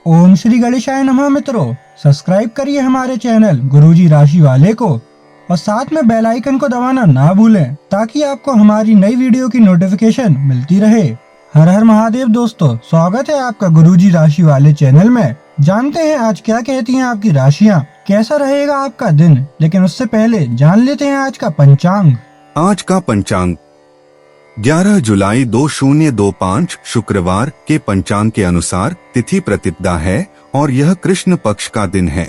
ओम श्री गणेशाय नमः। मित्रों, सब्सक्राइब करिए हमारे चैनल गुरुजी राशि वाले को और साथ में बेल आइकन को दबाना ना भूलें ताकि आपको हमारी नई वीडियो की नोटिफिकेशन मिलती रहे। हर हर महादेव दोस्तों, स्वागत है आपका गुरुजी राशि वाले चैनल में। जानते हैं आज क्या कहती हैं आपकी राशियां, कैसा रहेगा आपका दिन। लेकिन उससे पहले जान लेते हैं आज का पंचांग। आज का पंचांग 11 जुलाई 2025 शुक्रवार के पंचांग के अनुसार तिथि प्रतिपदा है और यह कृष्ण पक्ष का दिन है।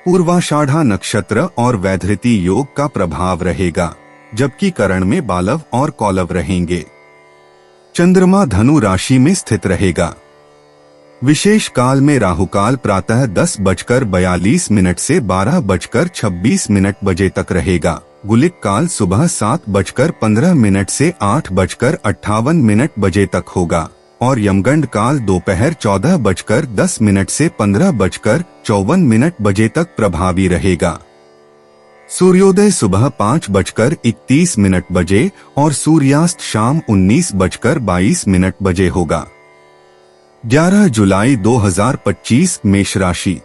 पूर्वाषाढ़ा नक्षत्र और वैधृति योग का प्रभाव रहेगा, जबकि करण में बालव और कौलव रहेंगे। चंद्रमा धनु राशि में स्थित रहेगा। विशेष काल में राहुकाल प्रातः 10:42 से 12:26 बजे तक रहेगा। गुलिक काल सुबह 7:15 से 8:58 बजे तक होगा और यमगंड काल दोपहर 14:10 से 15:54 बजे तक प्रभावी रहेगा। सूर्योदय सुबह 5:31 बजे और सूर्यास्त शाम 19:22 बजे होगा। 11 जुलाई 2025 मेष राशि।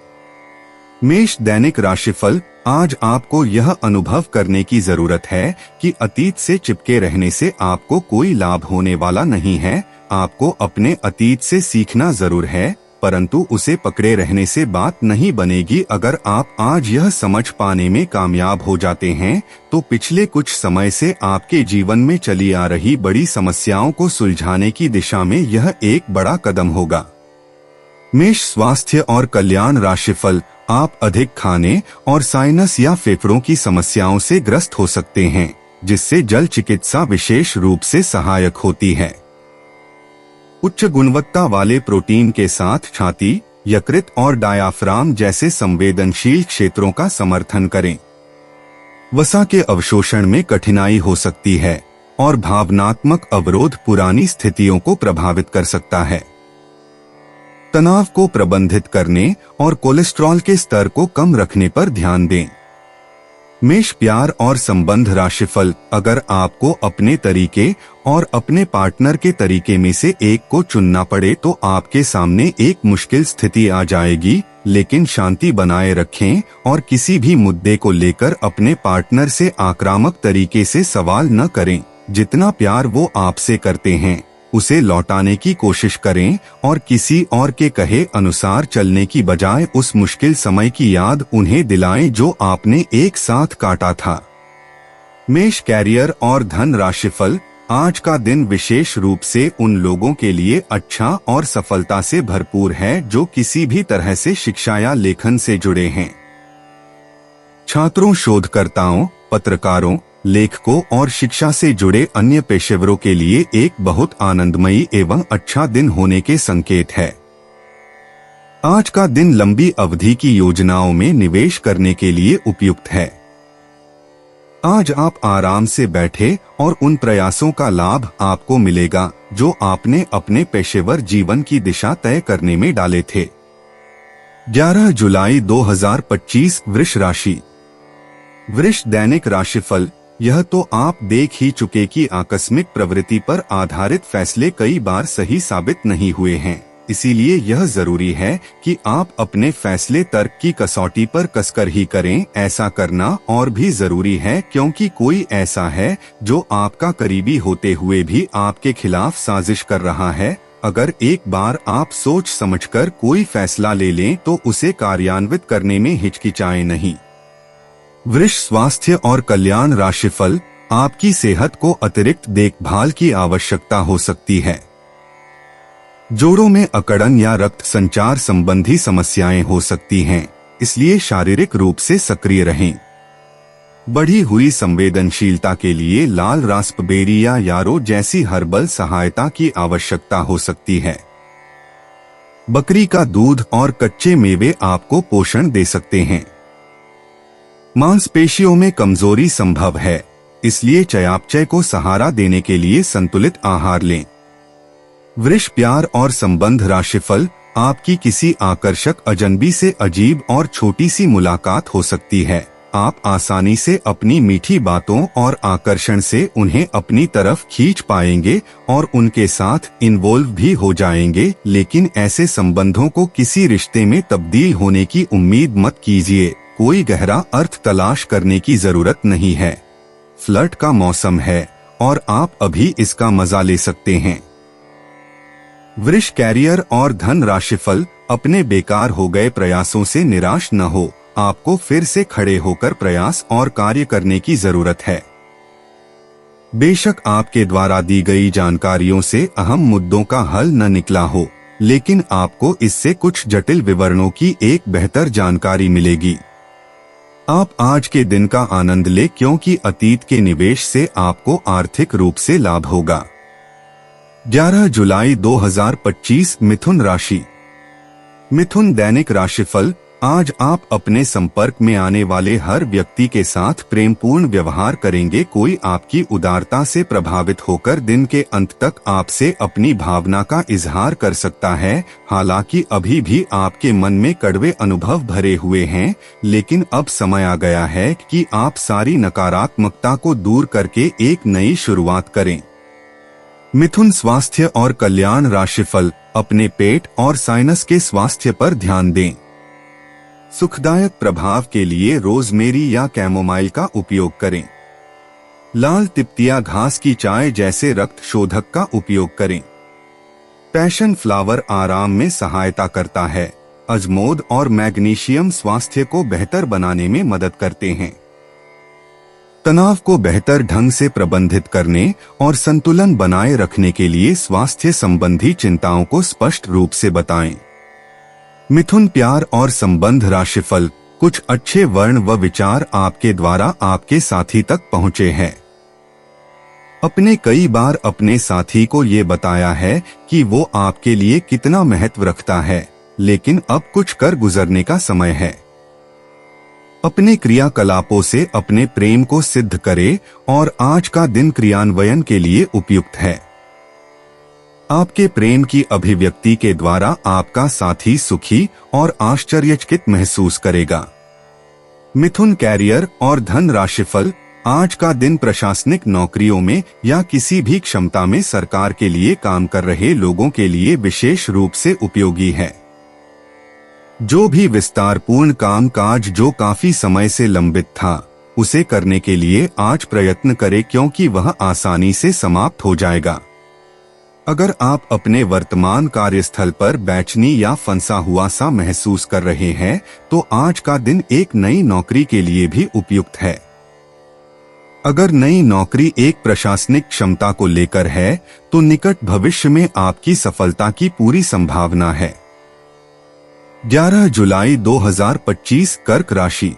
मेष दैनिक राशिफल। आज आपको यह अनुभव करने की जरूरत है कि अतीत से चिपके रहने से आपको कोई लाभ होने वाला नहीं है। आपको अपने अतीत से सीखना जरूर है, परंतु उसे पकड़े रहने से बात नहीं बनेगी। अगर आप आज यह समझ पाने में कामयाब हो जाते हैं तो पिछले कुछ समय से आपके जीवन में चली आ रही बड़ी समस्याओं को सुलझाने की दिशा में यह एक बड़ा कदम होगा। मेष स्वास्थ्य और कल्याण राशिफल। आप अधिक खाने और साइनस या फेफड़ों की समस्याओं से ग्रस्त हो सकते हैं, जिससे जल चिकित्सा विशेष रूप से सहायक होती है। उच्च गुणवत्ता वाले प्रोटीन के साथ छाती, यकृत और डायाफ्राम जैसे संवेदनशील क्षेत्रों का समर्थन करें। वसा के अवशोषण में कठिनाई हो सकती है और भावनात्मक अवरोध पुरानी स्थितियों को प्रभावित कर सकता है। तनाव को प्रबंधित करने और कोलेस्ट्रॉल के स्तर को कम रखने पर ध्यान दें। मेष प्यार और संबंध राशिफल। अगर आपको अपने तरीके और अपने पार्टनर के तरीके में से एक को चुनना पड़े तो आपके सामने एक मुश्किल स्थिति आ जाएगी, लेकिन शांति बनाए रखें और किसी भी मुद्दे को लेकर अपने पार्टनर से आक्रामक तरीके से सवाल न करें। जितना प्यार वो आपसे करते हैं उसे लौटाने की कोशिश करें और किसी और के कहे अनुसार चलने की बजाय उस मुश्किल समय की याद उन्हें दिलाएं जो आपने एक साथ काटा था। मेष कैरियर और धन राशिफल। आज का दिन विशेष रूप से उन लोगों के लिए अच्छा और सफलता से भरपूर है जो किसी भी तरह से शिक्षा या लेखन से जुड़े हैं। छात्रों, शोधकर्ताओं, पत्रकारों, लेखकों और शिक्षा से जुड़े अन्य पेशेवरों के लिए एक बहुत आनंदमयी एवं अच्छा दिन होने के संकेत है। आज का दिन लंबी अवधि की योजनाओं में निवेश करने के लिए उपयुक्त है। आज आप आराम से बैठे और उन प्रयासों का लाभ आपको मिलेगा जो आपने अपने पेशेवर जीवन की दिशा तय करने में डाले थे। 11 जुलाई 2025 वृष राशि। वृष दैनिक राशिफल। यह तो आप देख ही चुके कि आकस्मिक प्रवृत्ति पर आधारित फैसले कई बार सही साबित नहीं हुए हैं। इसीलिए यह जरूरी है कि आप अपने फैसले तर्क की कसौटी पर कसकर ही करें। ऐसा करना और भी जरूरी है क्योंकि कोई ऐसा है जो आपका करीबी होते हुए भी आपके खिलाफ साजिश कर रहा है। अगर एक बार आप सोच समझकर कोई फैसला ले लें तो उसे कार्यान्वित करने में हिचकिचाएं नहीं। वृष स्वास्थ्य और कल्याण राशिफल। आपकी सेहत को अतिरिक्त देखभाल की आवश्यकता हो सकती है। जोड़ों में अकड़न या रक्त संचार संबंधी समस्याएं हो सकती हैं, इसलिए शारीरिक रूप से सक्रिय रहें। बढ़ी हुई संवेदनशीलता के लिए लाल रास्पबेरी या यारो जैसी हर्बल सहायता की आवश्यकता हो सकती है। बकरी का दूध और कच्चे मेवे आपको पोषण दे सकते हैं। मांसपेशियों में कमजोरी संभव है, इसलिए चयापचय को सहारा देने के लिए संतुलित आहार लें। वृष प्यार और संबंध राशिफल। आपकी किसी आकर्षक अजनबी से अजीब और छोटी सी मुलाकात हो सकती है। आप आसानी से अपनी मीठी बातों और आकर्षण से उन्हें अपनी तरफ खींच पाएंगे और उनके साथ इन्वॉल्व भी हो जाएंगे, लेकिन ऐसे संबंधों को किसी रिश्ते में तब्दील होने की उम्मीद मत कीजिए। कोई गहरा अर्थ तलाश करने की जरूरत नहीं है। फ्लर्ट का मौसम है और आप अभी इसका मजा ले सकते हैं। वृष कैरियर और धन राशिफल। अपने बेकार हो गए प्रयासों से निराश न हो। आपको फिर से खड़े होकर प्रयास और कार्य करने की जरूरत है। बेशक आपके द्वारा दी गई जानकारियों से अहम मुद्दों का हल न निकला हो, लेकिन आपको इससे कुछ जटिल विवरणों की एक बेहतर जानकारी मिलेगी। आप आज के दिन का आनंद ले, क्योंकि अतीत के निवेश से आपको आर्थिक रूप से लाभ होगा। 11 जुलाई 2025 मिथुन राशि। मिथुन दैनिक राशिफल। आज आप अपने संपर्क में आने वाले हर व्यक्ति के साथ प्रेमपूर्ण व्यवहार करेंगे। कोई आपकी उदारता से प्रभावित होकर दिन के अंत तक आपसे अपनी भावना का इजहार कर सकता है। हालांकि अभी भी आपके मन में कड़वे अनुभव भरे हुए हैं, लेकिन अब समय आ गया है कि आप सारी नकारात्मकता को दूर करके एक नई शुरुआत करें। मिथुन स्वास्थ्य और कल्याण राशिफल। अपने पेट और साइनस के स्वास्थ्य पर ध्यान दें। सुखदायक प्रभाव के लिए रोजमेरी या कैमोमाइल का उपयोग करें। लाल तिप्तिया घास की चाय जैसे रक्त शोधक का उपयोग करें। पैशन फ्लावर आराम में सहायता करता है। अजमोद और मैग्नीशियम स्वास्थ्य को बेहतर बनाने में मदद करते हैं। तनाव को बेहतर ढंग से प्रबंधित करने और संतुलन बनाए रखने के लिए स्वास्थ्य संबंधी चिंताओं को स्पष्ट रूप से बताएं। मिथुन प्यार और संबंध राशिफल। कुछ अच्छे वर्ण व विचार आपके द्वारा आपके साथी तक पहुंचे हैं। अपने कई बार अपने साथी को ये बताया है कि वो आपके लिए कितना महत्व रखता है, लेकिन अब कुछ कर गुजरने का समय है। अपने क्रियाकलापों से अपने प्रेम को सिद्ध करें और आज का दिन क्रियान्वयन के लिए उपयुक्त है। आपके प्रेम की अभिव्यक्ति के द्वारा आपका साथी सुखी और आश्चर्यचकित महसूस करेगा। मिथुन कैरियर और धन राशिफल। आज का दिन प्रशासनिक नौकरियों में या किसी भी क्षमता में सरकार के लिए काम कर रहे लोगों के लिए विशेष रूप से उपयोगी है। जो भी विस्तारपूर्ण काम काज जो काफी समय से लंबित था, उसे करने के लिए आज प्रयत्न करें, क्योंकि वह आसानी से समाप्त हो जाएगा। अगर आप अपने वर्तमान कार्यस्थल पर बेचैनी या फंसा हुआ सा महसूस कर रहे हैं, तो आज का दिन एक नई नौकरी के लिए भी उपयुक्त है। अगर नई नौकरी एक प्रशासनिक क्षमता को लेकर है, तो निकट भविष्य में आपकी सफलता की पूरी संभावना है। 11 जुलाई 2025 कर्क राशि।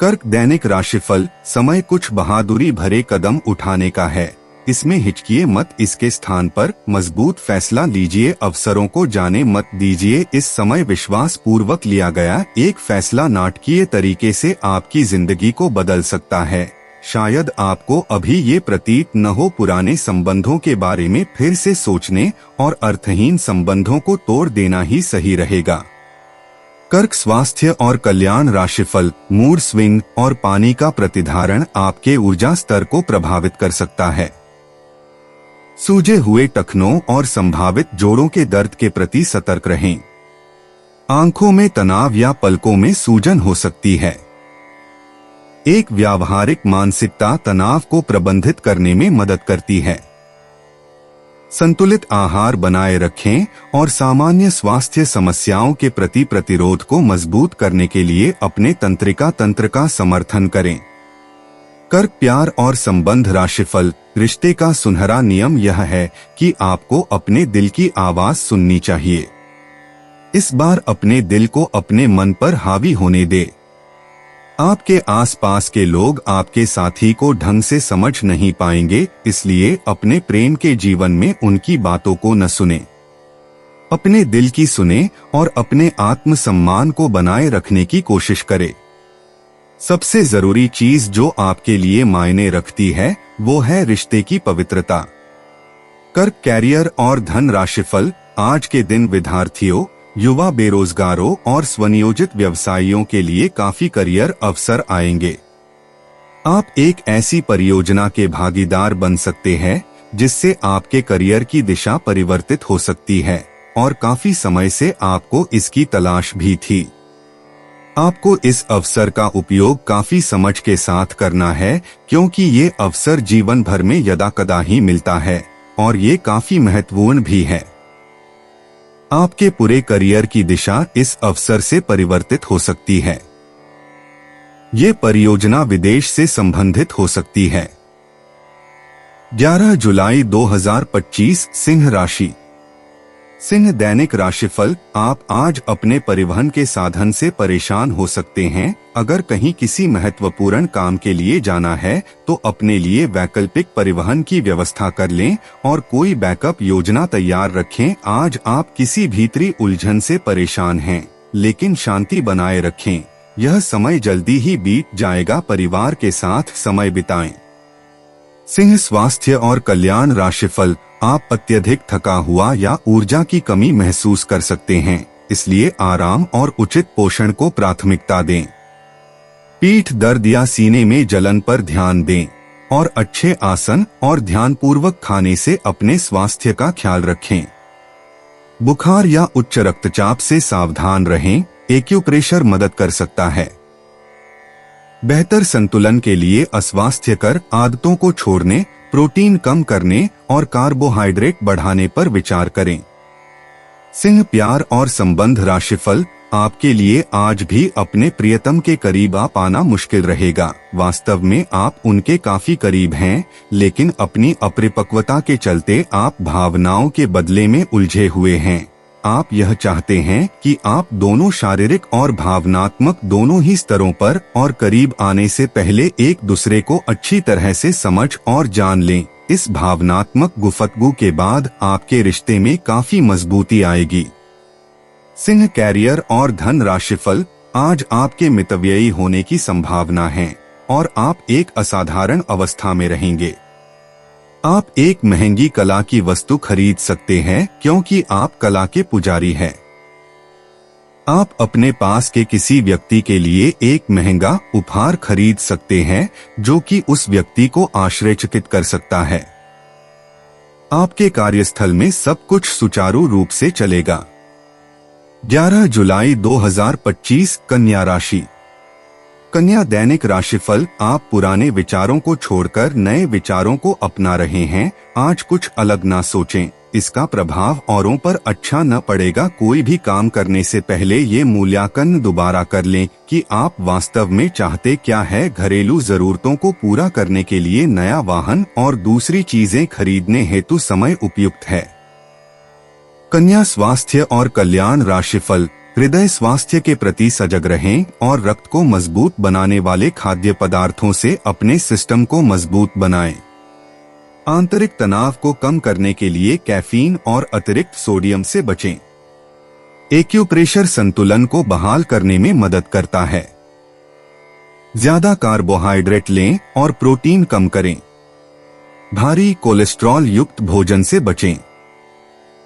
कर्क दैनिक राशिफल। समय कुछ बहादुरी भरे कदम उठाने का है, इसमें हिचकिए मत। इसके स्थान पर मजबूत फैसला लीजिए। अवसरों को जाने मत दीजिए। इस समय विश्वास पूर्वक लिया गया एक फैसला नाटकीय तरीके से आपकी जिंदगी को बदल सकता है। शायद आपको अभी ये प्रतीत न हो, पुराने संबंधों के बारे में फिर से सोचने और अर्थहीन संबंधों को तोड़ देना ही सही रहेगा। कर्क स्वास्थ्य और कल्याण राशिफल। मूड स्विंग और पानी का प्रतिधारण आपके ऊर्जा स्तर को प्रभावित कर सकता है। सूजे हुए टखनों और संभावित जोड़ों के दर्द के प्रति सतर्क रहें। आंखों में तनाव या पलकों में सूजन हो सकती है। एक व्यावहारिक मानसिकता तनाव को प्रबंधित करने में मदद करती है। संतुलित आहार बनाए रखें और सामान्य स्वास्थ्य समस्याओं के प्रति प्रतिरोध को मजबूत करने के लिए अपने तंत्रिका तंत्र का समर्थन करें। कर्क प्यार और संबंध राशिफल। रिश्ते का सुनहरा नियम यह है कि आपको अपने दिल की आवाज सुननी चाहिए। इस बार अपने दिल को अपने मन पर हावी होने दे। आपके आसपास के लोग आपके साथी को ढंग से समझ नहीं पाएंगे, इसलिए अपने प्रेम के जीवन में उनकी बातों को न सुने। अपने दिल की सुने और अपने आत्मसम्मान को बनाए रखने की कोशिश करें। सबसे जरूरी चीज जो आपके लिए मायने रखती है, वो है रिश्ते की पवित्रता। कर्क कैरियर और धन राशिफल। आज के दिन विद्यार्थियों, युवा बेरोजगारों और स्वनियोजित व्यवसायियों के लिए काफी करियर अवसर आएंगे। आप एक ऐसी परियोजना के भागीदार बन सकते हैं जिससे आपके करियर की दिशा परिवर्तित हो सकती है और काफी समय से आपको इसकी तलाश भी थी। आपको इस अवसर का उपयोग काफी समझ के साथ करना है क्योंकि ये अवसर जीवन भर में यदाकदा ही मिलता है और ये काफी महत्वपूर्ण भी है। आपके पूरे करियर की दिशा इस अवसर से परिवर्तित हो सकती है। ये परियोजना विदेश से संबंधित हो सकती है। 11 जुलाई 2025 सिंह राशि। सिंह दैनिक राशिफल। आप आज अपने परिवहन के साधन से परेशान हो सकते हैं। अगर कहीं किसी महत्वपूर्ण काम के लिए जाना है तो अपने लिए वैकल्पिक परिवहन की व्यवस्था कर लें और कोई बैकअप योजना तैयार रखें। आज आप किसी भीतरी उलझन से परेशान हैं, लेकिन शांति बनाए रखें। यह समय जल्दी ही बीत जाएगा। परिवार के साथ समय बिताएं। सिंह स्वास्थ्य और कल्याण राशिफल। आप अत्यधिक थका हुआ या ऊर्जा की कमी महसूस कर सकते हैं, इसलिए आराम और उचित पोषण को प्राथमिकता दें। पीठ दर्द या सीने में जलन पर ध्यान दें और अच्छे आसन और ध्यानपूर्वक खाने से अपने स्वास्थ्य का ख्याल रखें। बुखार या उच्च रक्तचाप से सावधान रहें। एक्यूप्रेशर मदद कर सकता है। बेहतर संतुलन के लिए अस्वास्थ्यकर आदतों को छोड़ने, प्रोटीन कम करने और कार्बोहाइड्रेट बढ़ाने पर विचार करें। सिंह प्यार और संबंध राशिफल। आपके लिए आज भी अपने प्रियतम के करीब आ पाना मुश्किल रहेगा। वास्तव में आप उनके काफी करीब हैं, लेकिन अपनी अपरिपक्वता के चलते आप भावनाओं के बदले में उलझे हुए हैं। आप यह चाहते हैं कि आप दोनों शारीरिक और भावनात्मक दोनों ही स्तरों पर और करीब आने से पहले एक दूसरे को अच्छी तरह से समझ और जान लें। इस भावनात्मक गुफ्तगू के बाद आपके रिश्ते में काफी मजबूती आएगी। सिंह कैरियर और धन राशिफल। आज आपके मितव्ययी होने की संभावना है और आप एक असाधारण अवस्था में रहेंगे। आप एक महंगी कला की वस्तु खरीद सकते हैं क्योंकि आप कला के पुजारी हैं। आप अपने पास के किसी व्यक्ति के लिए एक महंगा उपहार खरीद सकते हैं जो कि उस व्यक्ति को आश्चर्यचकित कर सकता है। आपके कार्यस्थल में सब कुछ सुचारू रूप से चलेगा। 11 जुलाई 2025 कन्या राशि। कन्या दैनिक राशिफल। आप पुराने विचारों को छोड़कर नए विचारों को अपना रहे हैं। आज कुछ अलग ना सोचें, इसका प्रभाव औरों पर अच्छा न पड़ेगा। कोई भी काम करने से पहले ये मूल्यांकन दोबारा कर लें कि आप वास्तव में चाहते क्या है। घरेलू जरूरतों को पूरा करने के लिए नया वाहन और दूसरी चीजें खरीदने हेतु समय उपयुक्त है। कन्या स्वास्थ्य और कल्याण राशिफल। हृदय स्वास्थ्य के प्रति सजग रहें और रक्त को मजबूत बनाने वाले खाद्य पदार्थों से अपने सिस्टम को मजबूत बनाएं। आंतरिक तनाव को कम करने के लिए कैफीन और अतिरिक्त सोडियम से बचें। एक्यूप्रेशर संतुलन को बहाल करने में मदद करता है। ज्यादा कार्बोहाइड्रेट लें और प्रोटीन कम करें। भारी कोलेस्ट्रॉल युक्त भोजन से बचें।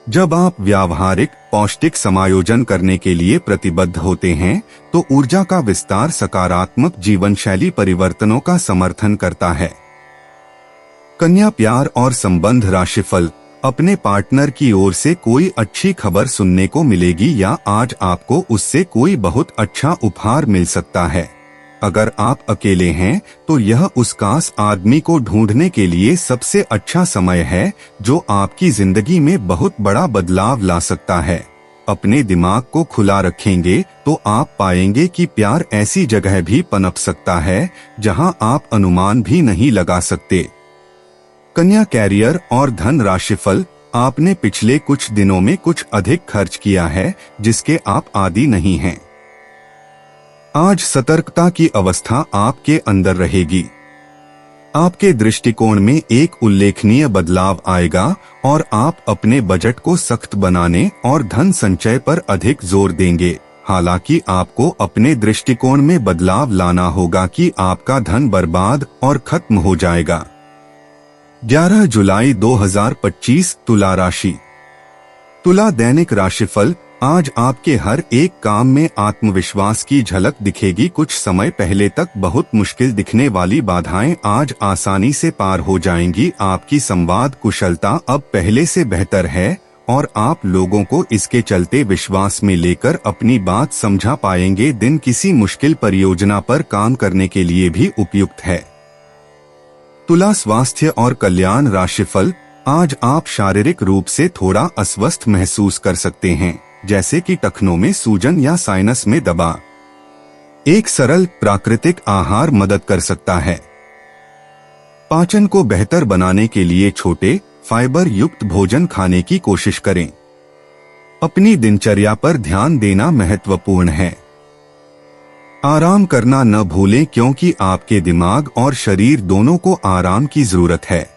जब आप व्यावहारिक पौष्टिक समायोजन करने के लिए प्रतिबद्ध होते हैं तो ऊर्जा का विस्तार सकारात्मक जीवन शैली परिवर्तनों का समर्थन करता है। कन्या प्यार और संबंध राशिफल। अपने पार्टनर की ओर से कोई अच्छी खबर सुनने को मिलेगी या आज आपको उससे कोई बहुत अच्छा उपहार मिल सकता है। अगर आप अकेले हैं तो यह उस खास आदमी को ढूंढने के लिए सबसे अच्छा समय है जो आपकी जिंदगी में बहुत बड़ा बदलाव ला सकता है। अपने दिमाग को खुला रखेंगे तो आप पाएंगे कि प्यार ऐसी जगह भी पनप सकता है जहां आप अनुमान भी नहीं लगा सकते। कन्या कैरियर और धन राशिफल। आपने पिछले कुछ दिनों में कुछ अधिक खर्च किया है जिसके आप आदी नहीं हैं। आज सतर्कता की अवस्था आपके अंदर रहेगी। आपके दृष्टिकोण में एक उल्लेखनीय बदलाव आएगा और आप अपने बजट को सख्त बनाने और धन संचय पर अधिक जोर देंगे। हालांकि आपको अपने दृष्टिकोण में बदलाव लाना होगा कि आपका धन बर्बाद और खत्म हो जाएगा। 11 जुलाई 2025 तुला राशि। तुला दैनिक राशिफल। आज आपके हर एक काम में आत्मविश्वास की झलक दिखेगी। कुछ समय पहले तक बहुत मुश्किल दिखने वाली बाधाएं आज आसानी से पार हो जाएंगी। आपकी संवाद कुशलता अब पहले से बेहतर है और आप लोगों को इसके चलते विश्वास में लेकर अपनी बात समझा पाएंगे। दिन किसी मुश्किल परियोजना पर काम करने के लिए भी उपयुक्त है। तुला स्वास्थ्य और कल्याण राशिफल। आज आप शारीरिक रूप से थोड़ा अस्वस्थ महसूस कर सकते हैं, जैसे कि टखनों में सूजन या साइनस में दबाव। एक सरल प्राकृतिक आहार मदद कर सकता है। पाचन को बेहतर बनाने के लिए छोटे फाइबर युक्त भोजन खाने की कोशिश करें। अपनी दिनचर्या पर ध्यान देना महत्वपूर्ण है। आराम करना न भूलें, क्योंकि आपके दिमाग और शरीर दोनों को आराम की जरूरत है।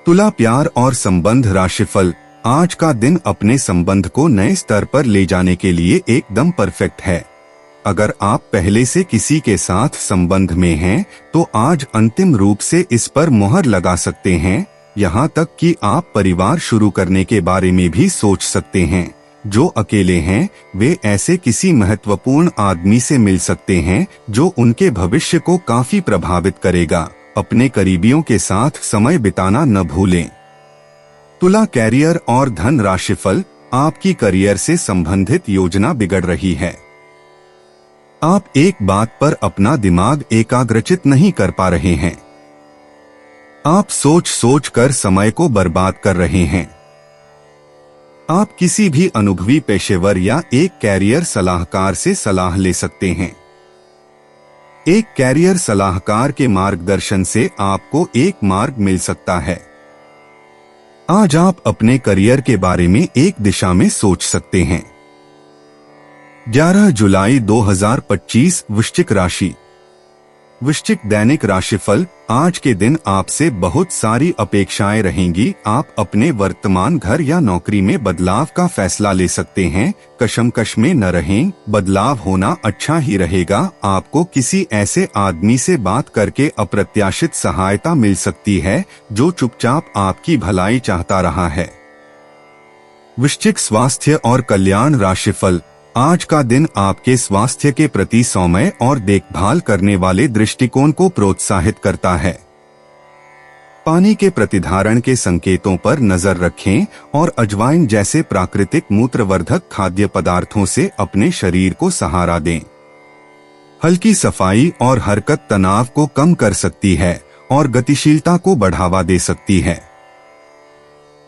तुला प्यार और संबंध राशिफल। आज का दिन अपने संबंध को नए स्तर पर ले जाने के लिए एकदम परफेक्ट है। अगर आप पहले से किसी के साथ संबंध में हैं, तो आज अंतिम रूप से इस पर मुहर लगा सकते हैं। यहाँ तक कि आप परिवार शुरू करने के बारे में भी सोच सकते हैं। जो अकेले हैं, वे ऐसे किसी महत्वपूर्ण आदमी से मिल सकते हैं जो उनके भविष्य को काफी प्रभावित करेगा। अपने करीबियों के साथ समय बिताना न भूलें। तुला कैरियर और धन राशिफल। आपकी करियर से संबंधित योजना बिगड़ रही है। आप एक बात पर अपना दिमाग एकाग्रचित नहीं कर पा रहे हैं। आप सोच कर समय को बर्बाद कर रहे हैं। आप किसी भी अनुभवी पेशेवर या एक कैरियर सलाहकार से सलाह ले सकते हैं। एक कैरियर सलाहकार के मार्गदर्शन से आपको एक मार्ग मिल सकता है। आज आप अपने करियर के बारे में एक दिशा में सोच सकते हैं। 11 जुलाई 2025 वृश्चिक राशि। वृश्चिक दैनिक राशिफल। आज के दिन आपसे बहुत सारी अपेक्षाएं रहेंगी। आप अपने वर्तमान घर या नौकरी में बदलाव का फैसला ले सकते हैं। कशमकश में न रहें, बदलाव होना अच्छा ही रहेगा। आपको किसी ऐसे आदमी से बात करके अप्रत्याशित सहायता मिल सकती है जो चुपचाप आपकी भलाई चाहता रहा है। वृश्चिक स्वास्थ्य और कल्याण राशिफल। आज का दिन आपके स्वास्थ्य के प्रति सौम्य और देखभाल करने वाले दृष्टिकोण को प्रोत्साहित करता है। पानी के प्रतिधारण के संकेतों पर नजर रखें और अजवाइन जैसे प्राकृतिक मूत्रवर्धक खाद्य पदार्थों से अपने शरीर को सहारा दें। हल्की सफाई और हरकत तनाव को कम कर सकती है और गतिशीलता को बढ़ावा दे सकती है।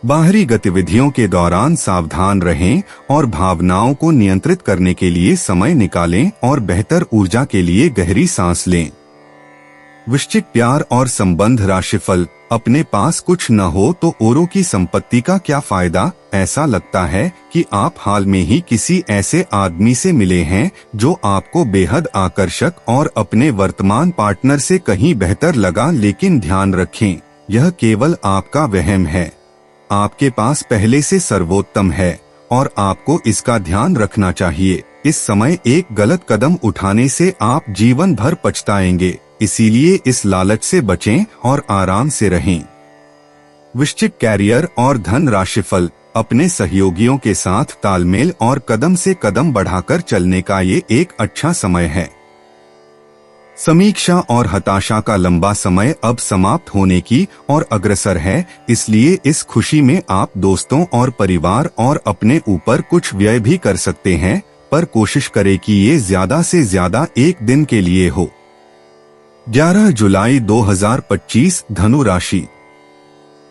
बाहरी गतिविधियों के दौरान सावधान रहें और भावनाओं को नियंत्रित करने के लिए समय निकालें और बेहतर ऊर्जा के लिए गहरी सांस लें। वृश्चिक प्यार और संबंध राशिफल। अपने पास कुछ न हो तो औरों की संपत्ति का क्या फायदा। ऐसा लगता है कि आप हाल में ही किसी ऐसे आदमी से मिले हैं जो आपको बेहद आकर्षक और अपने वर्तमान पार्टनर से कहीं बेहतर लगा, लेकिन ध्यान रखें, यह केवल आपका वहम है। आपके पास पहले से सर्वोत्तम है और आपको इसका ध्यान रखना चाहिए। इस समय एक गलत कदम उठाने से आप जीवन भर पछताएंगे, इसीलिए इस लालच से बचें और आराम से रहें। वृश्चिक कैरियर और धन राशिफल। अपने सहयोगियों के साथ तालमेल और कदम से कदम बढ़ाकर चलने का ये एक अच्छा समय है। समीक्षा और हताशा का लंबा समय अब समाप्त होने की और अग्रसर है, इसलिए इस खुशी में आप दोस्तों और परिवार और अपने ऊपर कुछ व्यय भी कर सकते हैं, पर कोशिश करें कि ये ज्यादा से ज्यादा एक दिन के लिए हो। 11 जुलाई 2025 धनु राशि।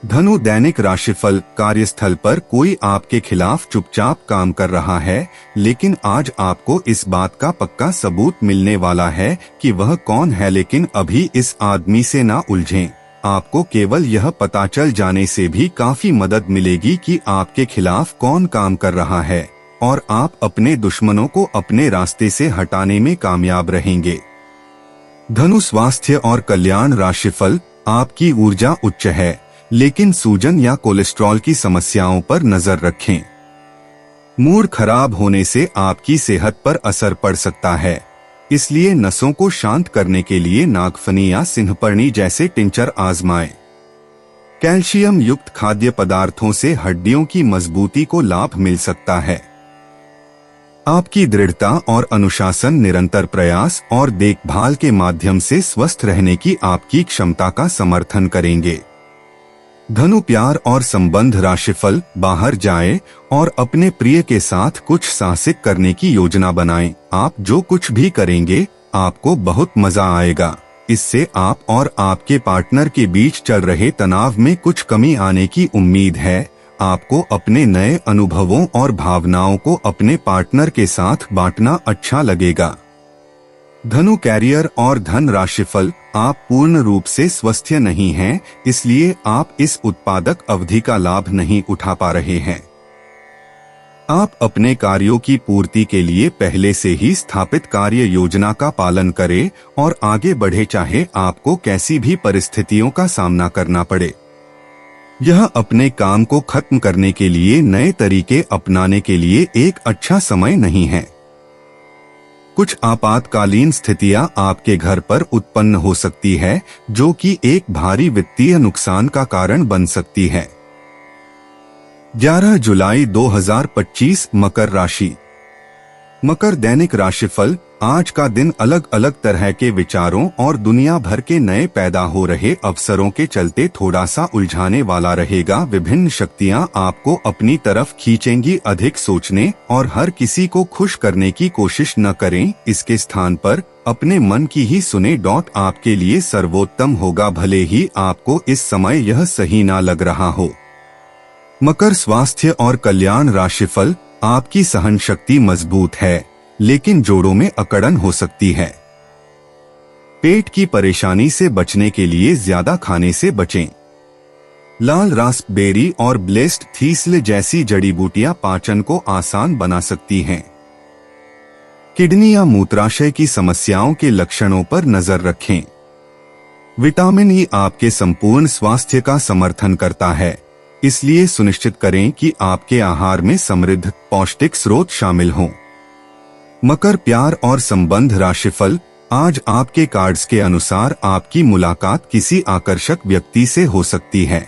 धनु दैनिक राशिफल। कार्यस्थल पर कोई आपके खिलाफ चुपचाप काम कर रहा है, लेकिन आज आपको इस बात का पक्का सबूत मिलने वाला है कि वह कौन है, लेकिन अभी इस आदमी से ना उलझें। आपको केवल यह पता चल जाने से भी काफी मदद मिलेगी कि आपके खिलाफ कौन काम कर रहा है और आप अपने दुश्मनों को अपने रास्ते से हटाने में कामयाब रहेंगे। धनु स्वास्थ्य और कल्याण राशिफल। आपकी ऊर्जा उच्च है, लेकिन सूजन या कोलेस्ट्रॉल की समस्याओं पर नजर रखें। मूड खराब होने से आपकी सेहत पर असर पड़ सकता है, इसलिए नसों को शांत करने के लिए नागफनी या सिंहपर्णी जैसे टिंचर आजमाएं। कैल्शियम युक्त खाद्य पदार्थों से हड्डियों की मजबूती को लाभ मिल सकता है। आपकी दृढ़ता और अनुशासन निरंतर प्रयास और देखभाल के माध्यम से स्वस्थ रहने की आपकी क्षमता का समर्थन करेंगे। धनु प्यार और संबंध राशिफल, बाहर जाएं और अपने प्रिय के साथ कुछ साहसिक करने की योजना बनाएं। आप जो कुछ भी करेंगे आपको बहुत मजा आएगा। इससे आप और आपके पार्टनर के बीच चल रहे तनाव में कुछ कमी आने की उम्मीद है। आपको अपने नए अनुभवों और भावनाओं को अपने पार्टनर के साथ बांटना अच्छा लगेगा। धनु कैरियर और धन राशिफल, आप पूर्ण रूप से स्वस्थ नहीं हैं, इसलिए आप इस उत्पादक अवधि का लाभ नहीं उठा पा रहे हैं। आप अपने कार्यों की पूर्ति के लिए पहले से ही स्थापित कार्य योजना का पालन करें और आगे बढ़े, चाहे आपको कैसी भी परिस्थितियों का सामना करना पड़े। यह अपने काम को खत्म करने के लिए नए तरीके अपनाने के लिए एक अच्छा समय नहीं है। कुछ आपातकालीन स्थितियां आपके घर पर उत्पन्न हो सकती है, जो कि एक भारी वित्तीय नुकसान का कारण बन सकती है। 11 जुलाई 2025 मकर राशि। मकर दैनिक राशिफल, आज का दिन अलग अलग तरह के विचारों और दुनिया भर के नए पैदा हो रहे अवसरों के चलते थोड़ा सा उलझाने वाला रहेगा। विभिन्न शक्तियां आपको अपनी तरफ खींचेंगी। अधिक सोचने और हर किसी को खुश करने की कोशिश न करें, इसके स्थान पर अपने मन की ही सुने। आपके लिए सर्वोत्तम होगा, भले ही आपको इस समय यह सही ना लग रहा हो। मकर स्वास्थ्य और कल्याण राशिफल, आपकी सहन शक्ति मजबूत है, लेकिन जोड़ों में अकड़न हो सकती है। पेट की परेशानी से बचने के लिए ज्यादा खाने से बचें। लाल रास्पबेरी और ब्लेस्ड थीसल जैसी जड़ी बूटियां पाचन को आसान बना सकती हैं। किडनी या मूत्राशय की समस्याओं के लक्षणों पर नजर रखें। विटामिन ई आपके संपूर्ण स्वास्थ्य का समर्थन करता है, इसलिए सुनिश्चित करें कि आपके आहार में समृद्ध पौष्टिक स्रोत शामिल हों। मकर प्यार और संबंध राशिफल, आज आपके कार्ड्स के अनुसार आपकी मुलाकात किसी आकर्षक व्यक्ति से हो सकती है।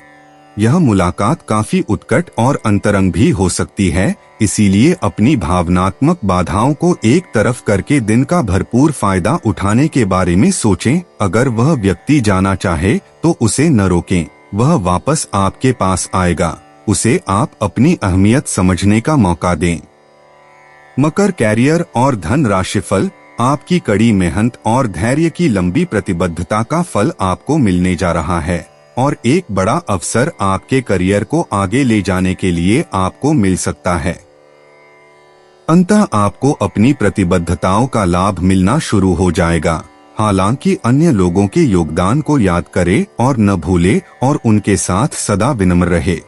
यह मुलाकात काफी उत्कट और अंतरंग भी हो सकती है, इसीलिए अपनी भावनात्मक बाधाओं को एक तरफ करके दिन का भरपूर फायदा उठाने के बारे में सोचें। अगर वह व्यक्ति जाना चाहे तो उसे न रोकें, वह वापस आपके पास आएगा। उसे आप अपनी अहमियत समझने का मौका दें। मकर कैरियर और धन राशिफल, आपकी कड़ी मेहनत और धैर्य की लंबी प्रतिबद्धता का फल आपको मिलने जा रहा है और एक बड़ा अवसर आपके करियर को आगे ले जाने के लिए आपको मिल सकता है। अंततः आपको अपनी प्रतिबद्धताओं का लाभ मिलना शुरू हो जाएगा। हालांकि अन्य लोगों के योगदान को याद करें और न भूले और उनके साथ सदा विनम्र रहे।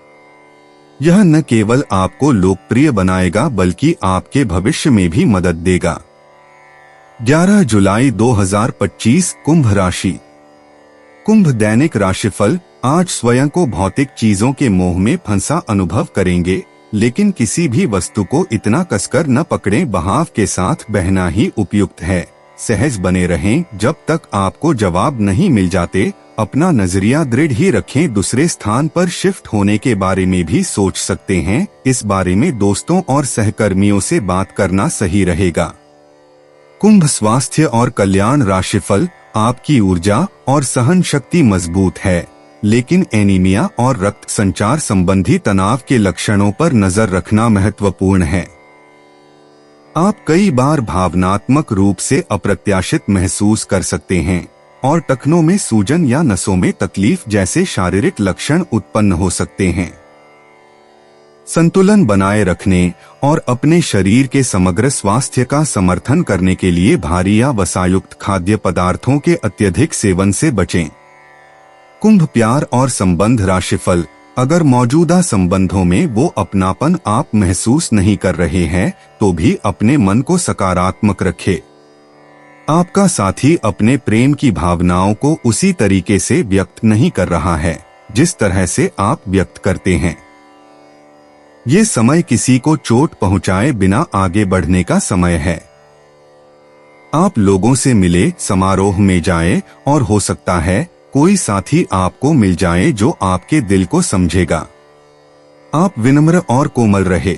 यह न केवल आपको लोकप्रिय बनाएगा बल्कि आपके भविष्य में भी मदद देगा। 11 जुलाई 2025 कुंभ राशि। कुंभ दैनिक राशिफल, आज स्वयं को भौतिक चीजों के मोह में फंसा अनुभव करेंगे, लेकिन किसी भी वस्तु को इतना कसकर न पकड़ें। बहाव के साथ बहना ही उपयुक्त है। सहज बने रहें जब तक आपको जवाब नहीं मिल जाते। अपना नजरिया दृढ़ ही रखें। दूसरे स्थान पर शिफ्ट होने के बारे में भी सोच सकते हैं। इस बारे में दोस्तों और सहकर्मियों से बात करना सही रहेगा। कुंभ स्वास्थ्य और कल्याण राशिफल, आपकी ऊर्जा और सहन शक्ति मजबूत है, लेकिन एनीमिया और रक्त संचार संबंधी तनाव के लक्षणों पर नजर रखना महत्वपूर्ण है। आप कई बार भावनात्मक रूप से अप्रत्याशित महसूस कर सकते हैं और टखनों में सूजन या नसों में तकलीफ जैसे शारीरिक लक्षण उत्पन्न हो सकते हैं। संतुलन बनाए रखने और अपने शरीर के समग्र स्वास्थ्य का समर्थन करने के लिए भारी या वसायुक्त खाद्य पदार्थों के अत्यधिक सेवन से बचें। कुंभ प्यार और संबंध राशिफल, अगर मौजूदा संबंधों में वो अपनापन आप महसूस नहीं कर रहे हैं तो भी अपने मन को सकारात्मक रखें। आपका साथी अपने प्रेम की भावनाओं को उसी तरीके से व्यक्त नहीं कर रहा है जिस तरह से आप व्यक्त करते हैं। ये समय किसी को चोट पहुंचाए बिना आगे बढ़ने का समय है। आप लोगों से मिले, समारोह में जाएं और हो सकता है कोई साथी आपको मिल जाए जो आपके दिल को समझेगा। आप विनम्र और कोमल रहे।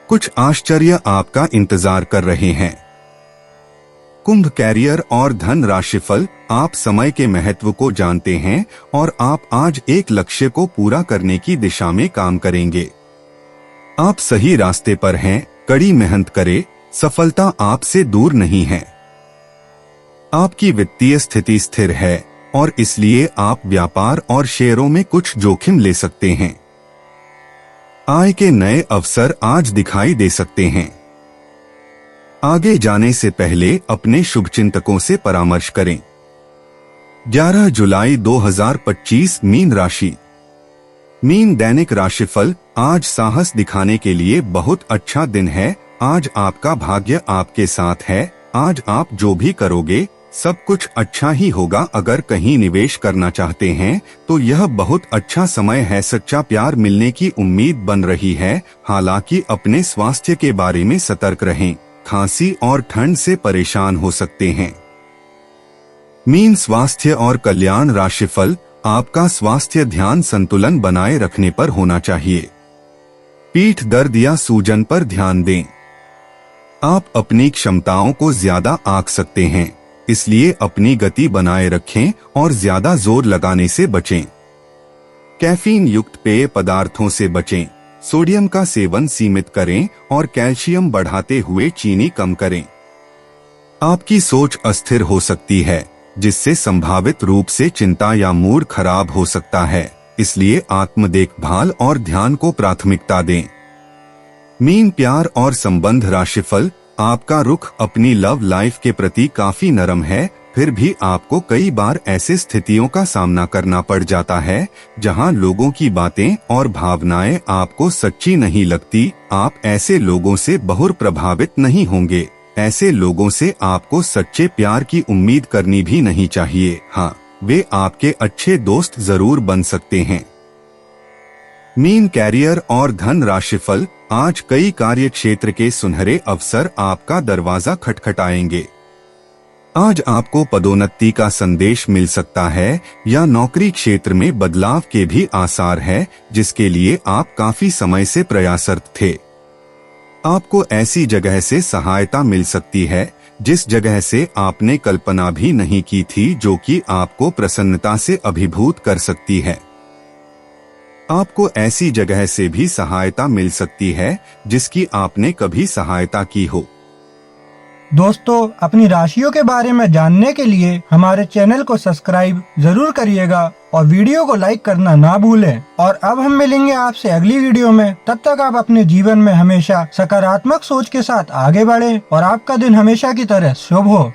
कुछ आश्चर्य आपका इंतजार कर रहे हैं। कुंभ कैरियर और धन राशिफल। आप समय के महत्व को जानते हैं और आप आज एक लक्ष्य को पूरा करने की दिशा में काम करेंगे। आप सही रास्ते पर हैं, कड़ी मेहनत करें, सफलता आपसे दूर नहीं है। आपकी वित्तीय स्थिति स्थिर है और इसलिए आप व्यापार और शेयरों में कुछ जोखिम ले सकते हैं। आय के नए अवसर आज दिखाई दे सकते हैं। आगे जाने से पहले अपने शुभचिंतकों से परामर्श करें। 11 जुलाई 2025 मीन राशि। मीन दैनिक राशिफल। आज साहस दिखाने के लिए बहुत अच्छा दिन है। आज आपका भाग्य आपके साथ है। आज आप जो भी करोगे सब कुछ अच्छा ही होगा। अगर कहीं निवेश करना चाहते हैं तो यह बहुत अच्छा समय है। सच्चा प्यार मिलने की उम्मीद बन रही है। हालांकि अपने स्वास्थ्य के बारे में सतर्क रहें। खांसी और ठंड से परेशान हो सकते हैं। मीन स्वास्थ्य और कल्याण राशिफल। आपका स्वास्थ्य ध्यान संतुलन बनाए रखने पर होना चाहिए। पीठ दर्द या सूजन पर ध्यान दें। आप अपनी क्षमताओं को ज्यादा आंक सकते हैं, इसलिए अपनी गति बनाए रखें और ज्यादा जोर लगाने से बचें। कैफीन युक्त पेय पदार्थों से बचें। सोडियम का सेवन सीमित करें और कैल्शियम बढ़ाते हुए चीनी कम करें। आपकी सोच अस्थिर हो सकती है, जिससे संभावित रूप से चिंता या मूड खराब हो सकता है, इसलिए आत्म देखभाल और ध्यान को प्राथमिकता दें। मीन प्यार और संबंध राशिफल। आपका रुख अपनी लव लाइफ के प्रति काफी नरम है, फिर भी आपको कई बार ऐसे स्थितियों का सामना करना पड़ जाता है जहां लोगों की बातें और भावनाएं आपको सच्ची नहीं लगती। आप ऐसे लोगों से बहुत प्रभावित नहीं होंगे। ऐसे लोगों से आपको सच्चे प्यार की उम्मीद करनी भी नहीं चाहिए। हाँ, वे आपके अच्छे दोस्त जरूर बन सकते हैं। मीन कैरियर और धन राशिफल। आज कई कार्य क्षेत्र के सुनहरे अवसर आपका दरवाजा खटखटाएंगे। आज आपको पदोन्नति का संदेश मिल सकता है या नौकरी क्षेत्र में बदलाव के भी आसार है, जिसके लिए आप काफी समय से प्रयासरत थे। आपको ऐसी जगह से सहायता मिल सकती है जिस जगह से आपने कल्पना भी नहीं की थी, जो कि आपको प्रसन्नता से अभिभूत कर सकती है। आपको ऐसी जगह से भी सहायता मिल सकती है जिसकी आपने कभी सहायता की हो। दोस्तों, अपनी राशियों के बारे में जानने के लिए हमारे चैनल को सब्सक्राइब जरूर करिएगा और वीडियो को लाइक करना ना भूलें। और अब हम मिलेंगे आपसे अगली वीडियो में। तब तक आप अपने जीवन में हमेशा सकारात्मक सोच के साथ आगे बढ़ें और आपका दिन हमेशा की तरह शुभ हो।